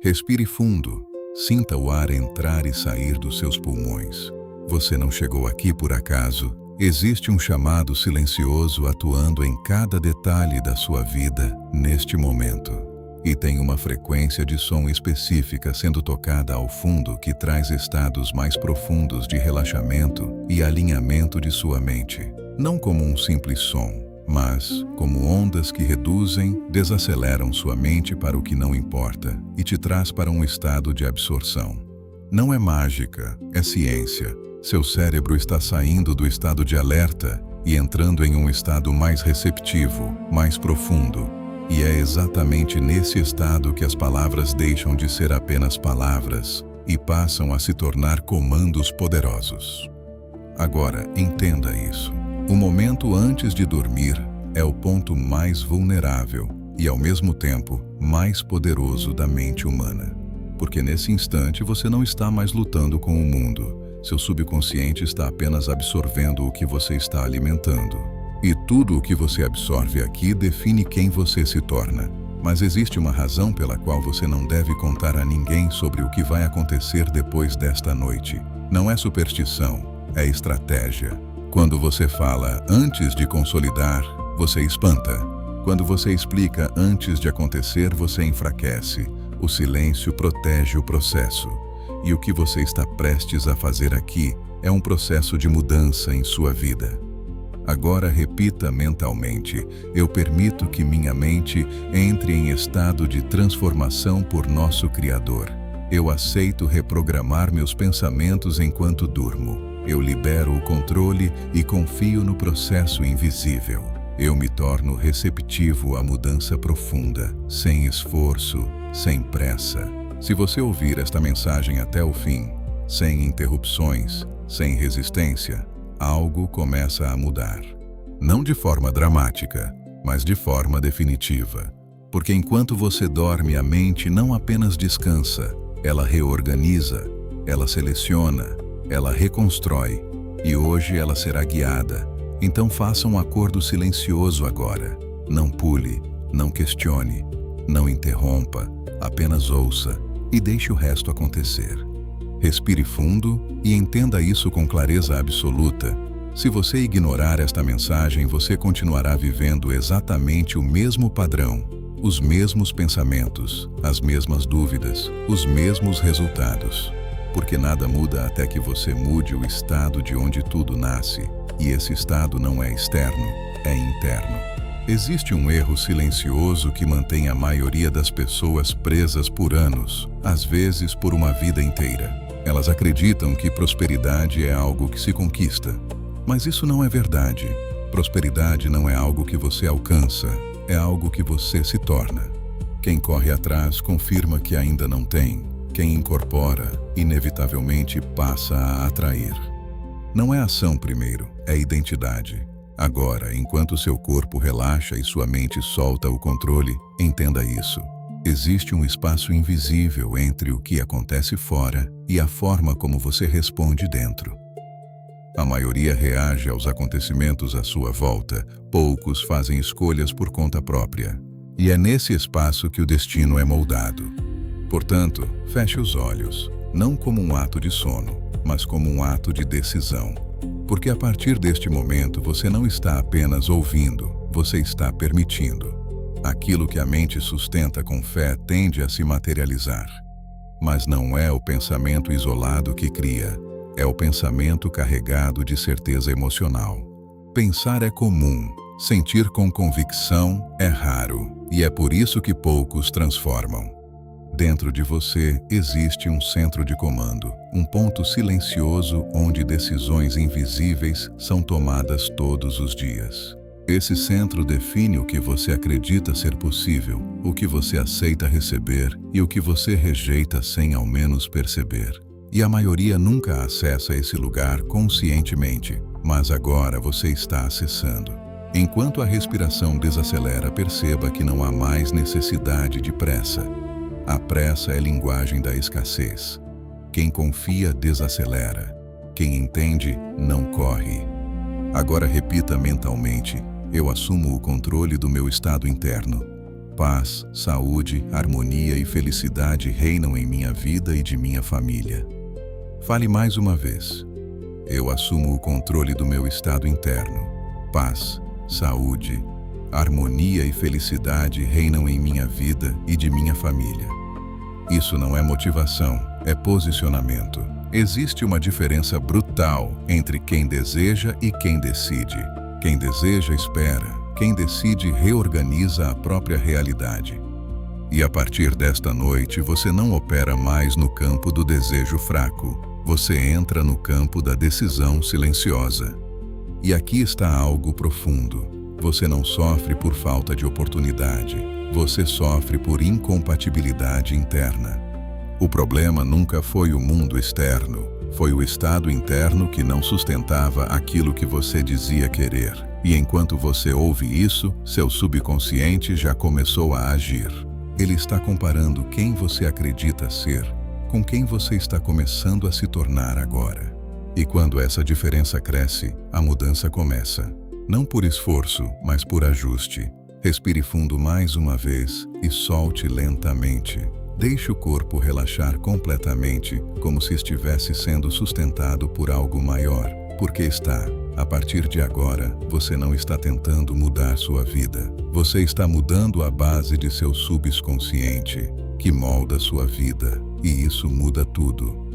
Respire fundo. Sinta o ar entrar e sair dos seus pulmões. Você não chegou aqui por acaso. Existe um chamado silencioso atuando em cada detalhe da sua vida neste momento. E tem uma frequência de som específica sendo tocada ao fundo que traz estados mais profundos de relaxamento e alinhamento de sua mente. Não como um simples som, mas como ondas que reduzem, desaceleram sua mente para o que não importa e te traz para um estado de absorção. Não é mágica, é ciência. Seu cérebro está saindo do estado de alerta e entrando em um estado mais receptivo, mais profundo. E é exatamente nesse estado que as palavras deixam de ser apenas palavras e passam a se tornar comandos poderosos. Agora, entenda isso. O momento antes de dormir é o ponto mais vulnerável e, ao mesmo tempo, mais poderoso da mente humana. Porque nesse instante você não está mais lutando com o mundo. Seu subconsciente está apenas absorvendo o que você está alimentando. E tudo o que você absorve aqui define quem você se torna. Mas existe uma razão pela qual você não deve contar a ninguém sobre o que vai acontecer depois desta noite. Não é superstição, é estratégia. Quando você fala antes de consolidar, você espanta. Quando você explica antes de acontecer, você enfraquece. O silêncio protege o processo. E o que você está prestes a fazer aqui é um processo de mudança em sua vida. Agora repita mentalmente: eu permito que minha mente entre em estado de transformação por nosso Criador. Eu aceito reprogramar meus pensamentos enquanto durmo. Eu libero o controle e confio no processo invisível. Eu me torno receptivo à mudança profunda, sem esforço, sem pressa. Se você ouvir esta mensagem até o fim, sem interrupções, sem resistência, algo começa a mudar. Não de forma dramática, mas de forma definitiva. Porque enquanto você dorme, a mente não apenas descansa, ela reorganiza, ela seleciona, ela reconstrói, e hoje ela será guiada. Então faça um acordo silencioso agora. Não pule, não questione, não interrompa, apenas ouça e deixe o resto acontecer. Respire fundo e entenda isso com clareza absoluta. Se você ignorar esta mensagem, você continuará vivendo exatamente o mesmo padrão, os mesmos pensamentos, as mesmas dúvidas, os mesmos resultados. Porque nada muda até que você mude o estado de onde tudo nasce. E esse estado não é externo, é interno. Existe um erro silencioso que mantém a maioria das pessoas presas por anos, às vezes por uma vida inteira. Elas acreditam que prosperidade é algo que se conquista. Mas isso não é verdade. Prosperidade não é algo que você alcança, é algo que você se torna. Quem corre atrás confirma que ainda não tem. Quem incorpora, inevitavelmente passa a atrair. Não é ação primeiro, é identidade. Agora, enquanto seu corpo relaxa e sua mente solta o controle, entenda isso. Existe um espaço invisível entre o que acontece fora e a forma como você responde dentro. A maioria reage aos acontecimentos à sua volta, poucos fazem escolhas por conta própria. E é nesse espaço que o destino é moldado. Portanto, feche os olhos, não como um ato de sono, mas como um ato de decisão. Porque a partir deste momento você não está apenas ouvindo, você está permitindo. Aquilo que a mente sustenta com fé tende a se materializar. Mas não é o pensamento isolado que cria, é o pensamento carregado de certeza emocional. Pensar é comum, sentir com convicção é raro, e é por isso que poucos transformam. Dentro de você existe um centro de comando, um ponto silencioso onde decisões invisíveis são tomadas todos os dias. Esse centro define o que você acredita ser possível, o que você aceita receber e o que você rejeita sem ao menos perceber. E a maioria nunca acessa esse lugar conscientemente, mas agora você está acessando. Enquanto a respiração desacelera, perceba que não há mais necessidade de pressa. A pressa é linguagem da escassez. Quem confia desacelera. Quem entende não corre. Agora repita mentalmente: eu assumo o controle do meu estado interno. Paz, saúde, harmonia e felicidade reinam em minha vida e de minha família. Fale mais uma vez. Eu assumo o controle do meu estado interno. Paz, saúde, harmonia e felicidade reinam em minha vida e de minha família. Isso não é motivação, é posicionamento. Existe uma diferença brutal entre quem deseja e quem decide. Quem deseja espera, quem decide reorganiza a própria realidade. E a partir desta noite você não opera mais no campo do desejo fraco, você entra no campo da decisão silenciosa. E aqui está algo profundo. Você não sofre por falta de oportunidade, você sofre por incompatibilidade interna. O problema nunca foi o mundo externo, foi o estado interno que não sustentava aquilo que você dizia querer. E enquanto você ouve isso, seu subconsciente já começou a agir. Ele está comparando quem você acredita ser com quem você está começando a se tornar agora. E quando essa diferença cresce, a mudança começa. Não por esforço, mas por ajuste. Respire fundo mais uma vez e solte lentamente. Deixe o corpo relaxar completamente, como se estivesse sendo sustentado por algo maior, porque está. A partir de agora, você não está tentando mudar sua vida. Você está mudando a base de seu subconsciente, que molda sua vida, e isso muda tudo.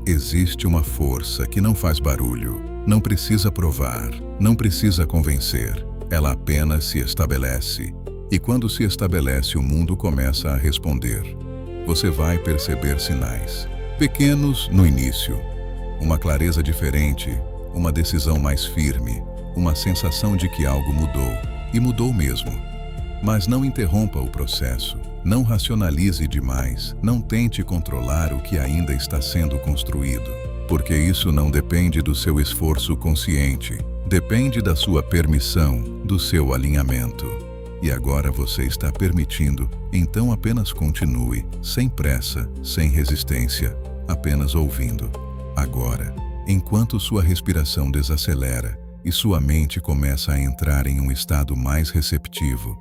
Existe uma força que não faz barulho, não precisa provar, não precisa convencer. Ela apenas se estabelece. E quando se estabelece, o mundo começa a responder. Você vai perceber sinais, pequenos no início, uma clareza diferente, uma decisão mais firme, uma sensação de que algo mudou, e mudou mesmo. Mas não interrompa o processo, não racionalize demais, não tente controlar o que ainda está sendo construído, porque isso não depende do seu esforço consciente, depende da sua permissão, do seu alinhamento. E agora você está permitindo, então apenas continue, sem pressa, sem resistência, apenas ouvindo. Agora, enquanto sua respiração desacelera e sua mente começa a entrar em um estado mais receptivo,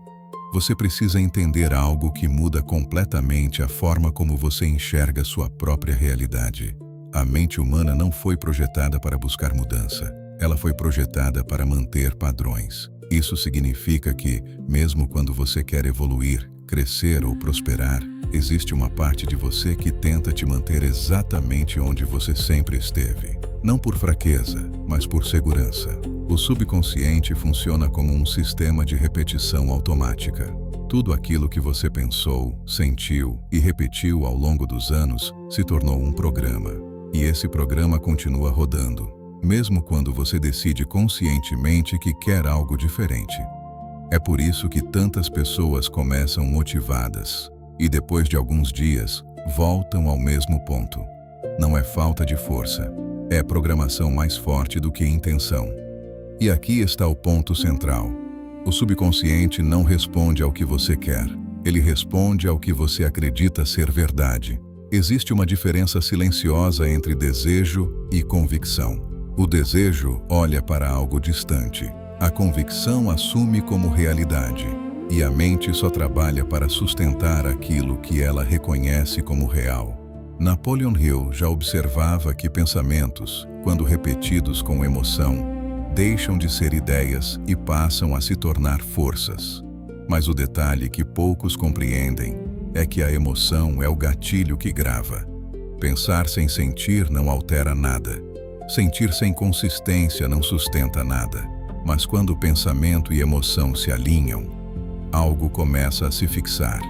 você precisa entender algo que muda completamente a forma como você enxerga sua própria realidade. A mente humana não foi projetada para buscar mudança, ela foi projetada para manter padrões. Isso significa que, mesmo quando você quer evoluir, crescer ou prosperar, existe uma parte de você que tenta te manter exatamente onde você sempre esteve. Não por fraqueza, mas por segurança. O subconsciente funciona como um sistema de repetição automática. Tudo aquilo que você pensou, sentiu e repetiu ao longo dos anos se tornou um programa. E esse programa continua rodando, mesmo quando você decide conscientemente que quer algo diferente. É por isso que tantas pessoas começam motivadas e depois de alguns dias voltam ao mesmo ponto. Não é falta de força, é programação mais forte do que intenção. E aqui está o ponto central. O subconsciente não responde ao que você quer, ele responde ao que você acredita ser verdade. Existe uma diferença silenciosa entre desejo e convicção. O desejo olha para algo distante. A convicção assume como realidade. E a mente só trabalha para sustentar aquilo que ela reconhece como real. Napoleon Hill já observava que pensamentos, quando repetidos com emoção, deixam de ser ideias e passam a se tornar forças. Mas o detalhe que poucos compreendem é que a emoção é o gatilho que grava. Pensar sem sentir não altera nada. Sentir sem consistência não sustenta nada. Mas quando pensamento e emoção se alinham, algo começa a se fixar.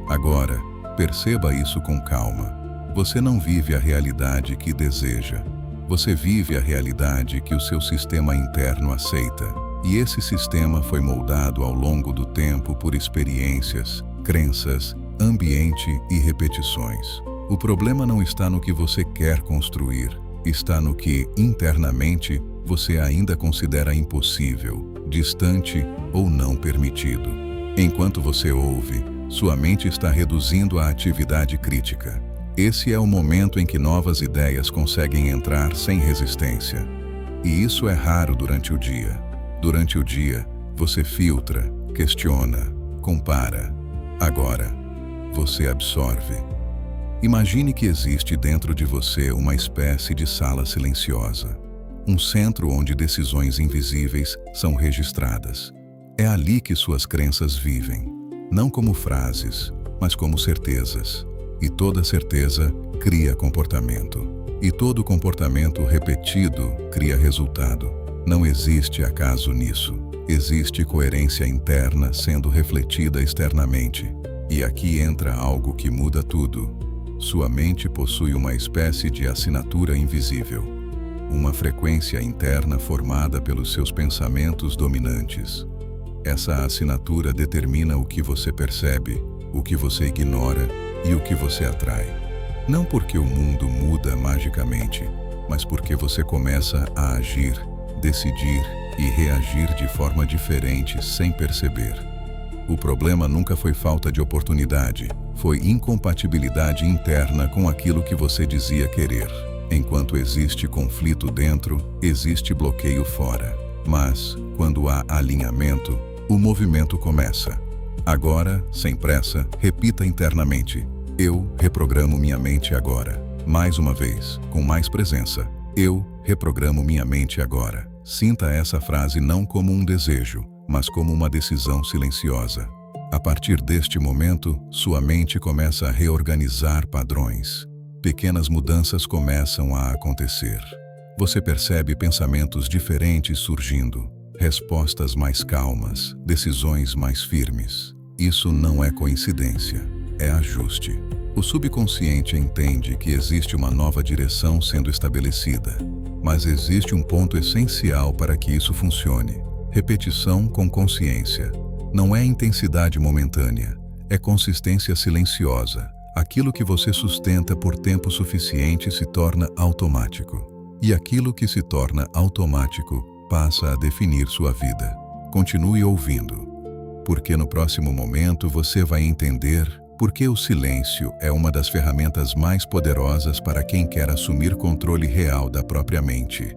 Agora, perceba isso com calma. Você não vive a realidade que deseja. Você vive a realidade que o seu sistema interno aceita. E esse sistema foi moldado ao longo do tempo por experiências, crenças, ambiente e repetições. O problema não está no que você quer construir, está no que, internamente, você ainda considera impossível, distante ou não permitido. Enquanto você ouve, sua mente está reduzindo a atividade crítica. Esse é o momento em que novas ideias conseguem entrar sem resistência. E isso é raro durante o dia. Durante o dia, você filtra, questiona, compara. Agora, você absorve. Imagine que existe dentro de você uma espécie de sala silenciosa, um centro onde decisões invisíveis são registradas. É ali que suas crenças vivem, não como frases, mas como certezas. E toda certeza cria comportamento. E todo comportamento repetido cria resultado. Não existe acaso nisso. Existe coerência interna sendo refletida externamente. E aqui entra algo que muda tudo. Sua mente possui uma espécie de assinatura invisível. Uma frequência interna formada pelos seus pensamentos dominantes. Essa assinatura determina o que você percebe, o que você ignora e o que você atrai. Não porque o mundo muda magicamente, mas porque você começa a agir, decidir e reagir de forma diferente sem perceber. O problema nunca foi falta de oportunidade, foi incompatibilidade interna com aquilo que você dizia querer. Enquanto existe conflito dentro, existe bloqueio fora. Mas, quando há alinhamento, o movimento começa. Agora, sem pressa, repita internamente: eu reprogramo minha mente agora. Mais uma vez, com mais presença: eu reprogramo minha mente agora. Sinta essa frase não como um desejo, mas como uma decisão silenciosa. A partir deste momento, sua mente começa a reorganizar padrões. Pequenas mudanças começam a acontecer. Você percebe pensamentos diferentes surgindo, respostas mais calmas, decisões mais firmes. Isso não é coincidência, é ajuste. O subconsciente entende que existe uma nova direção sendo estabelecida, mas existe um ponto essencial para que isso funcione: repetição com consciência. Não é intensidade momentânea, é consistência silenciosa. Aquilo que você sustenta por tempo suficiente se torna automático. E aquilo que se torna automático passa a definir sua vida. Continue ouvindo, porque no próximo momento você vai entender por que o silêncio é uma das ferramentas mais poderosas para quem quer assumir controle real da própria mente.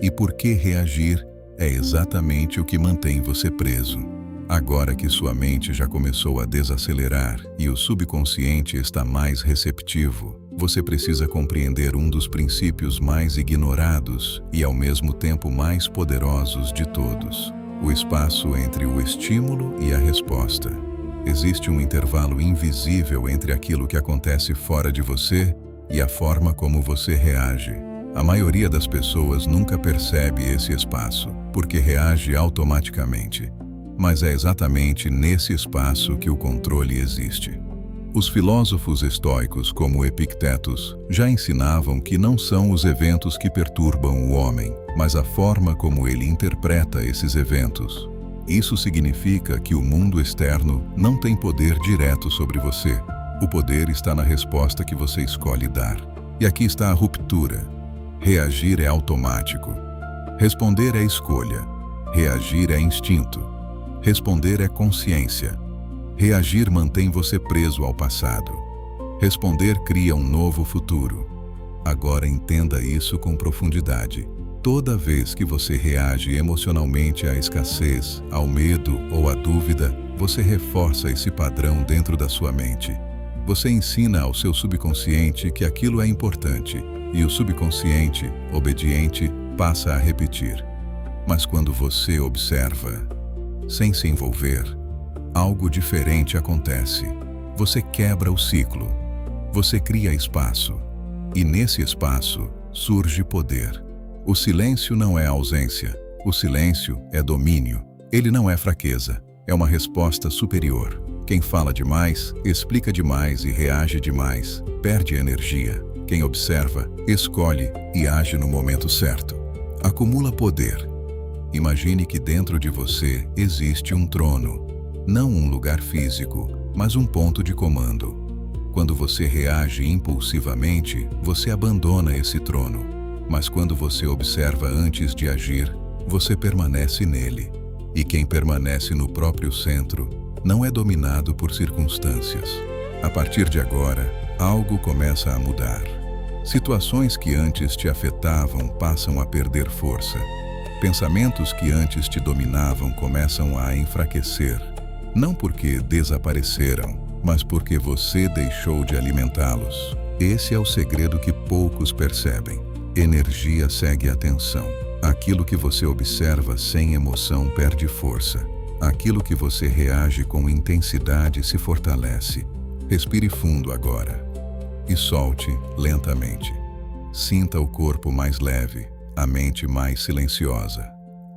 E por que reagir é exatamente o que mantém você preso. Agora que sua mente já começou a desacelerar e o subconsciente está mais receptivo, você precisa compreender um dos princípios mais ignorados e ao mesmo tempo mais poderosos de todos: o espaço entre o estímulo e a resposta. Existe um intervalo invisível entre aquilo que acontece fora de você e a forma como você reage. A maioria das pessoas nunca percebe esse espaço, porque reage automaticamente. Mas é exatamente nesse espaço que o controle existe. Os filósofos estoicos, como Epictetus, já ensinavam que não são os eventos que perturbam o homem, mas a forma como ele interpreta esses eventos. Isso significa que o mundo externo não tem poder direto sobre você. O poder está na resposta que você escolhe dar. E aqui está a ruptura. Reagir é automático. Responder é escolha. Reagir é instinto. Responder é consciência. Reagir mantém você preso ao passado. Responder cria um novo futuro. Agora entenda isso com profundidade. Toda vez que você reage emocionalmente à escassez, ao medo ou à dúvida, você reforça esse padrão dentro da sua mente. Você ensina ao seu subconsciente que aquilo é importante, e o subconsciente, obediente, passa a repetir. Mas quando você observa, sem se envolver, algo diferente acontece. Você quebra o ciclo. Você cria espaço. E nesse espaço surge poder. O silêncio não é ausência. O silêncio é domínio. Ele não é fraqueza. É uma resposta superior. Quem fala demais, explica demais e reage demais, perde energia. Quem observa, escolhe e age no momento certo. Acumula poder. Imagine que dentro de você existe um trono. Não um lugar físico, mas um ponto de comando. Quando você reage impulsivamente, você abandona esse trono. Mas quando você observa antes de agir, você permanece nele. E quem permanece no próprio centro não é dominado por circunstâncias. A partir de agora, algo começa a mudar. Situações que antes te afetavam passam a perder força. Pensamentos que antes te dominavam começam a enfraquecer. Não porque desapareceram, mas porque você deixou de alimentá-los. Esse é o segredo que poucos percebem. Energia segue a atenção. Aquilo que você observa sem emoção perde força. Aquilo que você reage com intensidade se fortalece. Respire fundo agora e solte lentamente. Sinta o corpo mais leve, a mente mais silenciosa.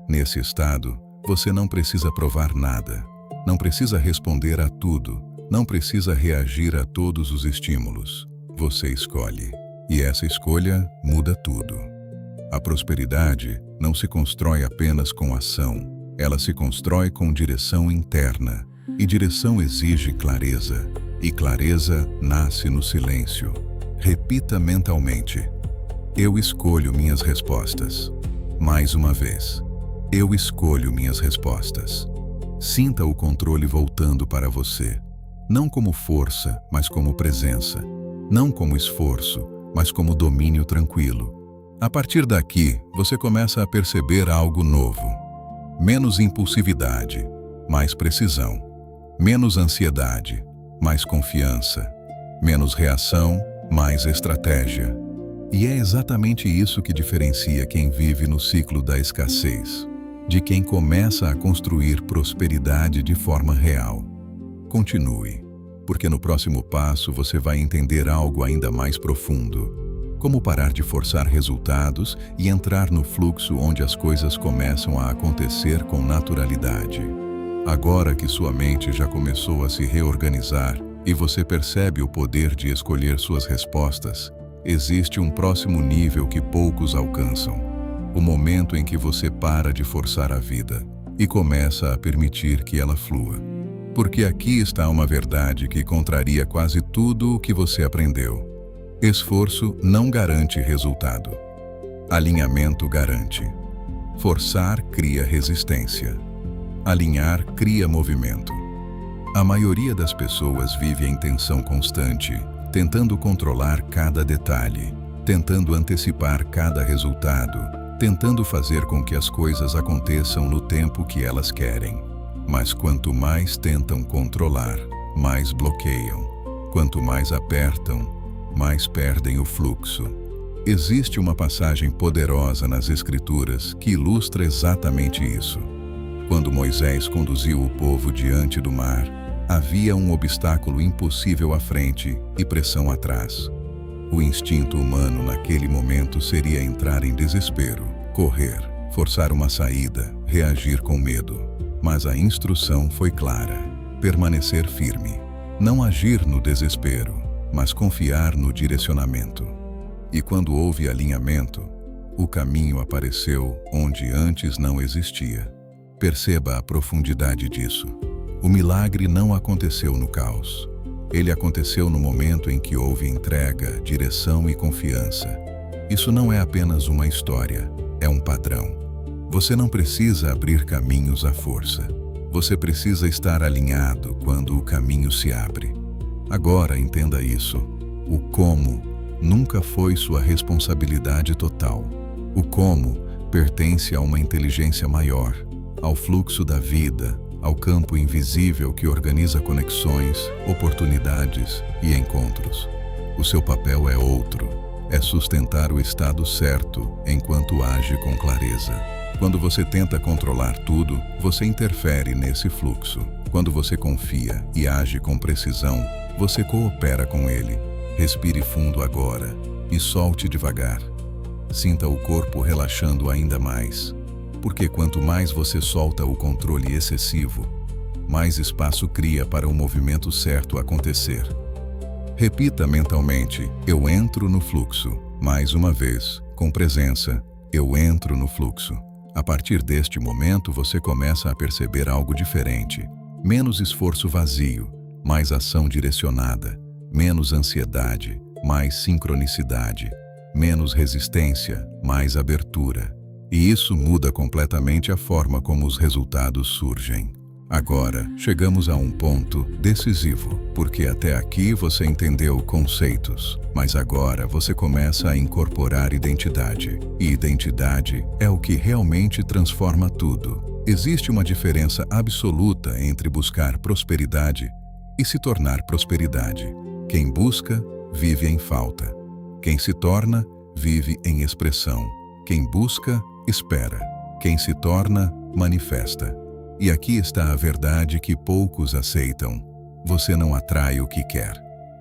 Nesse estado, você não precisa provar nada, não precisa responder a tudo, não precisa reagir a todos os estímulos. Você escolhe, e essa escolha muda tudo. A prosperidade não se constrói apenas com ação, ela se constrói com direção interna, e direção exige clareza, e clareza nasce no silêncio. Repita mentalmente: eu escolho minhas respostas. Mais uma vez, eu escolho minhas respostas. Sinta o controle voltando para você, não como força, mas como presença, não como esforço, mas como domínio tranquilo. A partir daqui, você começa a perceber algo novo. Menos impulsividade, mais precisão. Menos ansiedade, mais confiança. Menos reação, mais estratégia. E é exatamente isso que diferencia quem vive no ciclo da escassez, de quem começa a construir prosperidade de forma real. Continue, porque no próximo passo você vai entender algo ainda mais profundo. Como parar de forçar resultados e entrar no fluxo onde as coisas começam a acontecer com naturalidade. Agora que sua mente já começou a se reorganizar e você percebe o poder de escolher suas respostas, existe um próximo nível que poucos alcançam. O momento em que você para de forçar a vida e começa a permitir que ela flua. Porque aqui está uma verdade que contraria quase tudo o que você aprendeu. Esforço não garante resultado. Alinhamento garante. Forçar cria resistência. Alinhar cria movimento. A maioria das pessoas vive em tensão constante, tentando controlar cada detalhe, tentando antecipar cada resultado, tentando fazer com que as coisas aconteçam no tempo que elas querem. Mas quanto mais tentam controlar, mais bloqueiam. Quanto mais apertam, mais perdem o fluxo. Existe uma passagem poderosa nas Escrituras que ilustra exatamente isso. Quando Moisés conduziu o povo diante do mar, havia um obstáculo impossível à frente e pressão atrás. O instinto humano naquele momento seria entrar em desespero, correr, forçar uma saída, reagir com medo. Mas a instrução foi clara: permanecer firme, não agir no desespero, mas confiar no direcionamento. E quando houve alinhamento, o caminho apareceu onde antes não existia. Perceba a profundidade disso. O milagre não aconteceu no caos. Ele aconteceu no momento em que houve entrega, direção e confiança. Isso não é apenas uma história, é um padrão. Você não precisa abrir caminhos à força. Você precisa estar alinhado quando o caminho se abre. Agora entenda isso. O como nunca foi sua responsabilidade total. O como pertence a uma inteligência maior, ao fluxo da vida, ao campo invisível que organiza conexões, oportunidades e encontros. O seu papel é outro, é sustentar o estado certo enquanto age com clareza. Quando você tenta controlar tudo, você interfere nesse fluxo. Quando você confia e age com precisão, você coopera com ele. Respire fundo agora e solte devagar. Sinta o corpo relaxando ainda mais. Porque quanto mais você solta o controle excessivo, mais espaço cria para o movimento certo acontecer. Repita mentalmente: eu entro no fluxo. Mais uma vez, com presença, eu entro no fluxo. A partir deste momento você começa a perceber algo diferente. Menos esforço vazio, mais ação direcionada. Menos ansiedade, mais sincronicidade. Menos resistência, mais abertura. E isso muda completamente a forma como os resultados surgem. Agora, chegamos a um ponto decisivo, porque até aqui você entendeu conceitos, mas agora você começa a incorporar identidade. E identidade é o que realmente transforma tudo. Existe uma diferença absoluta entre buscar prosperidade e se tornar prosperidade. Quem busca, vive em falta. Quem se torna, vive em expressão. Quem busca, espera. Quem se torna, manifesta. E aqui está a verdade que poucos aceitam. Você não atrai o que quer.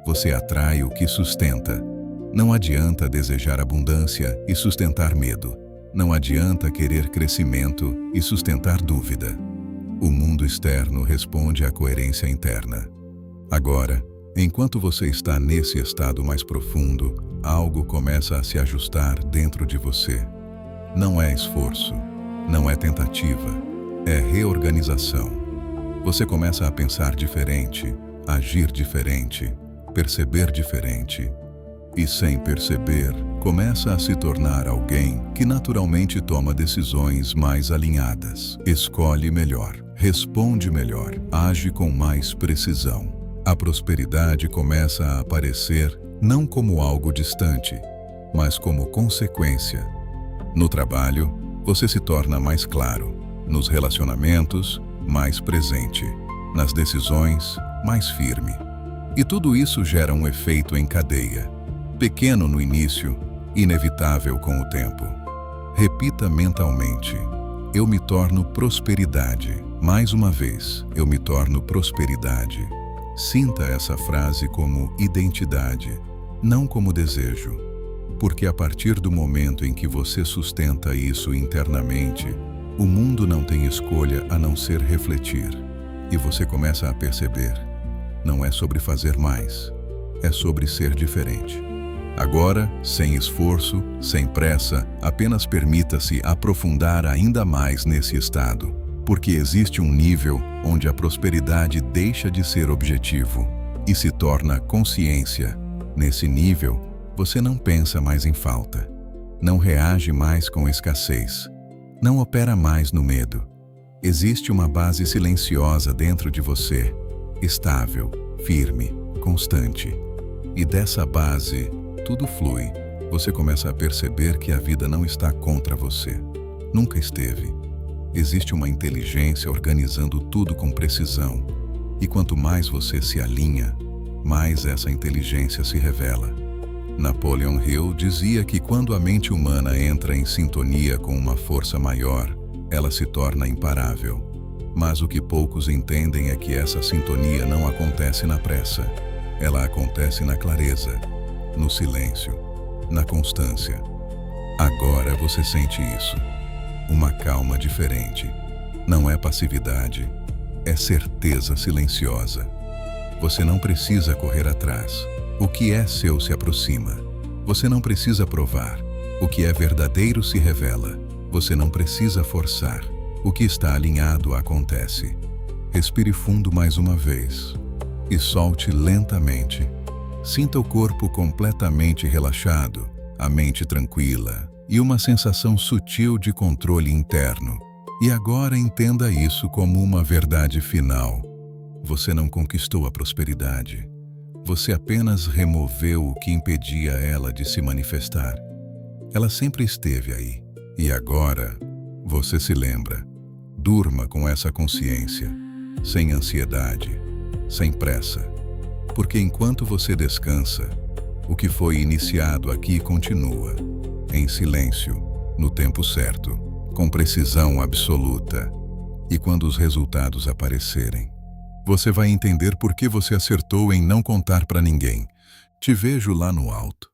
Você atrai o que sustenta. Não adianta desejar abundância e sustentar medo. Não adianta querer crescimento e sustentar dúvida. O mundo externo responde à coerência interna. Agora, enquanto você está nesse estado mais profundo, algo começa a se ajustar dentro de você. Não é esforço, não é tentativa, é reorganização. Você começa a pensar diferente, agir diferente, perceber diferente. E sem perceber, começa a se tornar alguém que naturalmente toma decisões mais alinhadas, escolhe melhor, responde melhor, age com mais precisão. A prosperidade começa a aparecer não como algo distante, mas como consequência. No trabalho, você se torna mais claro, nos relacionamentos, mais presente, nas decisões, mais firme. E tudo isso gera um efeito em cadeia. Pequeno no início, inevitável com o tempo. Repita mentalmente: eu me torno prosperidade. Mais uma vez, eu me torno prosperidade. Sinta essa frase como identidade, não como desejo. Porque a partir do momento em que você sustenta isso internamente, o mundo não tem escolha a não ser refletir. E você começa a perceber: não é sobre fazer mais, é sobre ser diferente. Agora, sem esforço, sem pressa, apenas permita-se aprofundar ainda mais nesse estado, porque existe um nível onde a prosperidade deixa de ser objetivo e se torna consciência. Nesse nível, você não pensa mais em falta, não reage mais com escassez, não opera mais no medo. Existe uma base silenciosa dentro de você, estável, firme, constante. E dessa base, tudo flui. Você começa a perceber que a vida não está contra você. Nunca esteve. Existe uma inteligência organizando tudo com precisão. E quanto mais você se alinha, mais essa inteligência se revela. Napoleon Hill dizia que quando a mente humana entra em sintonia com uma força maior, ela se torna imparável. Mas o que poucos entendem é que essa sintonia não acontece na pressa. Ela acontece na clareza, no silêncio, na constância. Agora você sente isso. Uma calma diferente. Não é passividade, é certeza silenciosa. Você não precisa correr atrás. O que é seu se aproxima. Você não precisa provar. O que é verdadeiro se revela. Você não precisa forçar. O que está alinhado acontece. Respire fundo mais uma vez e solte lentamente. Sinta o corpo completamente relaxado, a mente tranquila e uma sensação sutil de controle interno. E agora entenda isso como uma verdade final. Você não conquistou a prosperidade. Você apenas removeu o que impedia ela de se manifestar. Ela sempre esteve aí. E agora, você se lembra. Durma com essa consciência, sem ansiedade, sem pressa. Porque enquanto você descansa, o que foi iniciado aqui continua, em silêncio, no tempo certo, com precisão absoluta. E quando os resultados aparecerem, você vai entender por que você acertou em não contar para ninguém. Te vejo lá no alto.